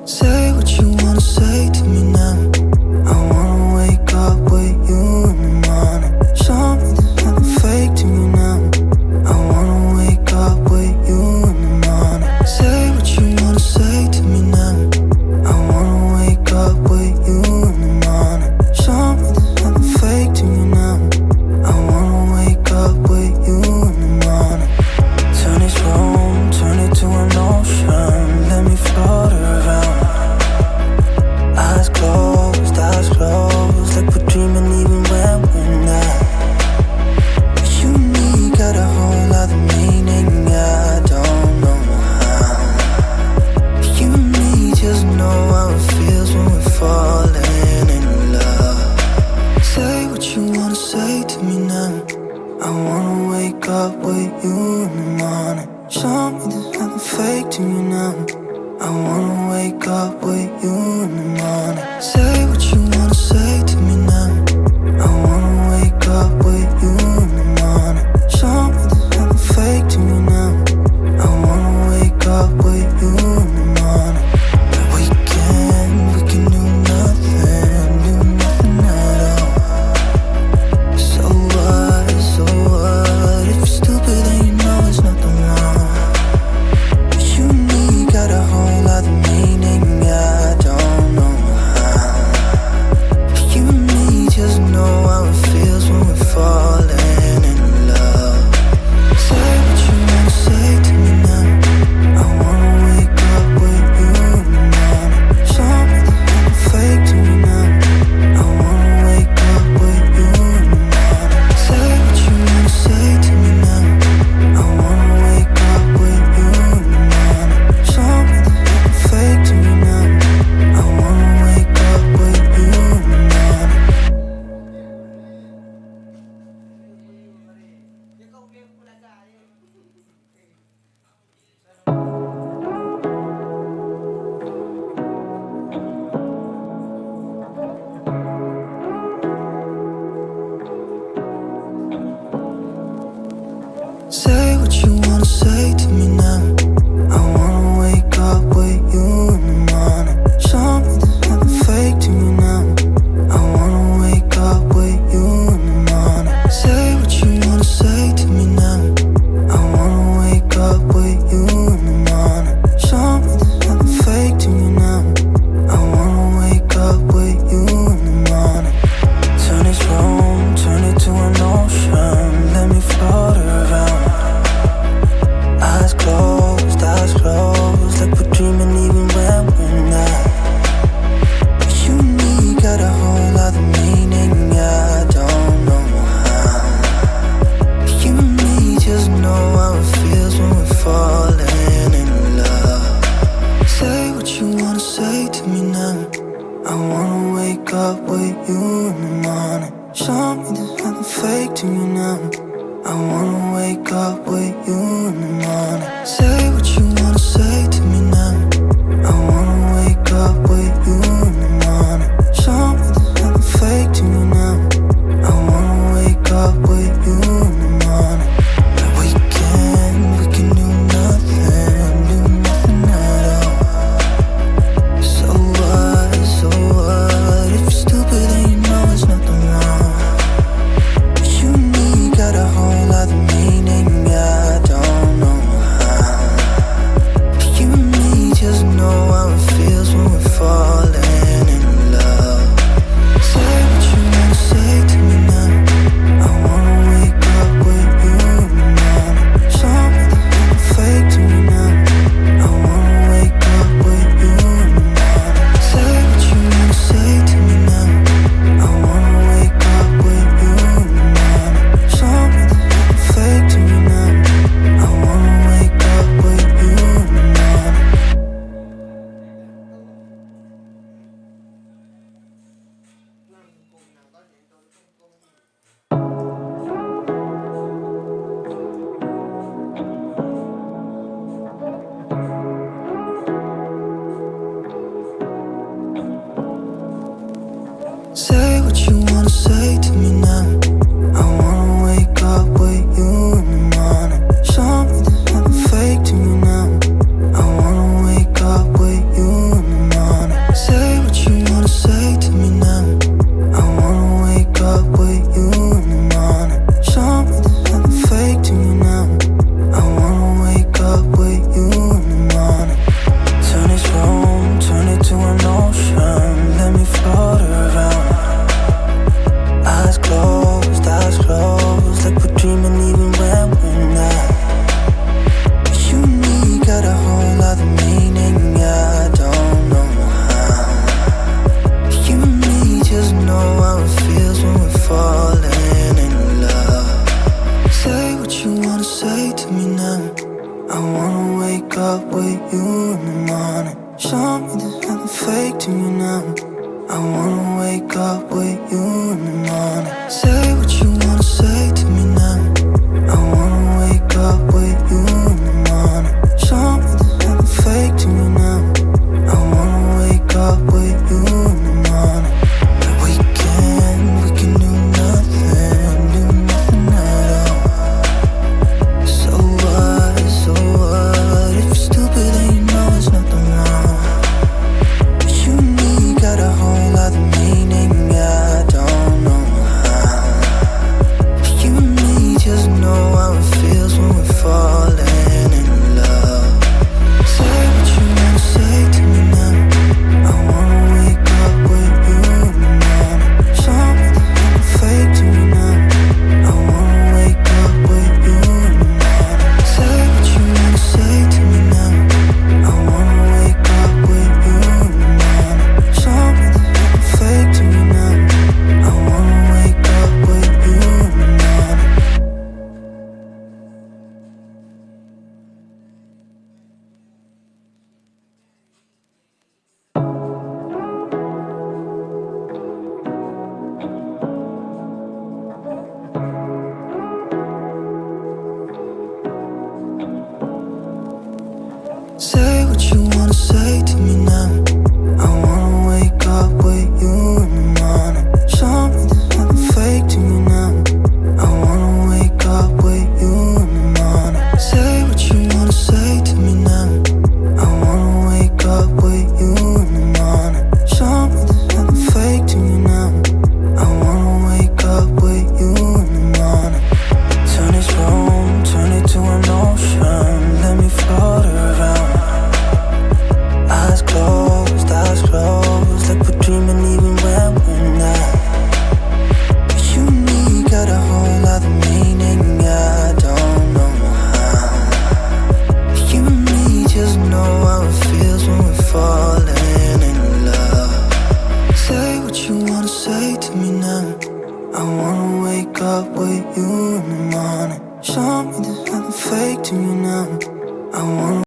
Say what you wanna say to me now. I wanna wake up with you in the morning. Show me there's nothing fake to me now. I wanna wake up with you in the morning. Say what you wanna say to me now. I wanna wake up with you in the morning. Show me there's nothing fake to me now. I wanna wake up with you in the morning. Turn this room, turn it to an ocean. Let me float around. Eyes closed, like we're dreaming even when we're not. You and me got a whole other meaning, I don't know how. You and me just know how it feels when we're falling in love. Say what you wanna say to me now. I wanna wake up with you in the morning. Show me there's nothing fake to me now. I wanna wake up with you in the morning. Say what you wanna say to me now. I wanna wake up with you in the morning. Show me there's nothing fake to me now. I wanna wake up with you in the morning. We can do nothing at all. So what, if you're stupid then you know it's nothing wrong. You and me got a whole other meaning, I don't know how. You and me just know how it feels when we're falling in love. Say what you wanna say to me now. I wanna wake up with you in the morning. Show me there's nothing fake to me now. I wanna wake up with you in the morning. Say what you wanna say to me now. I wanna wake up with you in the morning. Show me there's nothing fake to me now. I wanna wake up with you in the morning. Say what you wanna say to me now. I wanna wake up with you in the morning. Show me there's nothing fake to me now. I wanna wake up with you in the morning. Say what you wanna say to me now. I wanna wake up with you in the morning. Show me there's nothing fake to me now. I wanna wake up with you in the morning. Turn this room, turn it to an ocean. Let me float around. Eyes closed, you in the morning. Show me there's nothing fake to me now. I wanna wake up with you in the morning. Say what you wanna say to me now. I wanna wake up with you in the morning. Show me there's nothing fake to me now. I wanna wake up with you in the morning. We can do nothing at all. So what? If you're stupid then you know there's nothing wrong. But you and me got a whole other meaning, I don't know how. You and me just know how it feels when we're falling in love. Say what you wanna say to me now. I wanna wake up with you in the morning. Show me there's nothing fake to me now. I wanna wake up with you in the morning. Say what you wanna say to me now. I wanna wake up with you in the morning. Show me there's nothing fake to me now. I wanna wake up with you in the morning. Say what you wanna say to me now. I wanna wake up with you in the morning. Show me there's nothing fake to me now. I wanna wake up with you in the morning. Say what you wanna say to me now. I wanna wake up with you in the morning. Show me there's nothing fake to me now. I wanna wake up with you in the morning. Turn this room, turn it to an ocean. Let me float around. Eyes closed, like we're dreaming even when we're not. But you and me got a whole other meaning, I don't know how. You and me just know how it feels when we're falling in love. Say what you wanna say to me now. I wanna wake up with you in the morning. Show me there's nothing fake to me now. I wanna